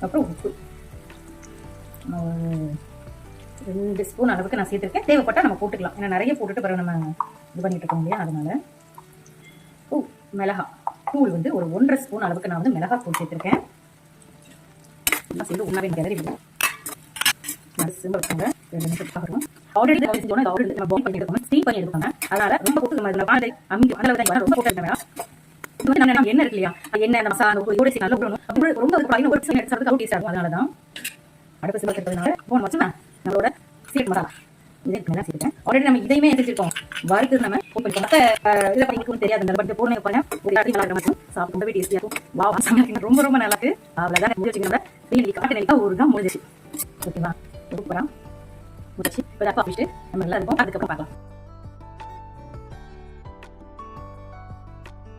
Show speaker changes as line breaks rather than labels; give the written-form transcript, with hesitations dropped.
அப்புறம் உப்பு 2 ஸ்பூன் அளவுக்கு நான் சேர்த்துருக்கேன். தேவைப்பட்டால் நம்ம போட்டுக்கலாம். ஏன்னா நிறைய போட்டுட்டு பிறகு நம்ம இது பண்ணிட்டு இருக்கோம் இல்லையா, அதனால. மிளகா தூள் வந்து ஒரு 1.5 ஸ்பூன் அளவுக்கு நான் வந்து மிளகா தூள் சேர்த்துருக்கேன். சேர்ந்து உணவை கிளறி விடுவோம். ஆல்ரெடி நம்ம பாயில் பண்ணி எடுக்கணும், ஸ்டீம் பண்ணி எடுக்கணும். அதனால ரொம்ப போட்டு நம்ம ரொம்ப போட்டு எண்ணெய் இருக்கு இல்லையா, எண்ணெய் அந்த மசாலா இதோட நல்லா விடணும். ரொம்ப ஒரு சில எடுத்து டேஸ்ட் ஆகும். அதனாலதான் அடுப்பு சிம்பிள் இருக்கிறதுனால போன வச்சு நம்மளோட சீரக மசாலா இதெல்லாம் சேர்த்துட்டேன். ஆல்ரெடி நம்ம இதையுமே செஞ்சிருக்கோம். வறுத்து நம்ம மற்ற இதில் பண்ணிக்கணும்னு தெரியாது. பட் போன பண்ண ஒரு நல்லா இருக்க சாப்பிட்டு ரொம்பவே டேஸ்டியாக இருக்கும். வா ரொம்ப ரொம்ப நல்லா இருக்கு. அவ்வளோதான் முடிச்சு காட்டு நெல்லிக்கா ஒரு தான் முடிஞ்சிச்சு. ஓகேவா, சூப்பரா முடிச்சு இப்போ தப்பா வச்சுட்டு நம்ம நல்லா இருக்கும். அதுக்கப்புறம் பார்க்கலாம்.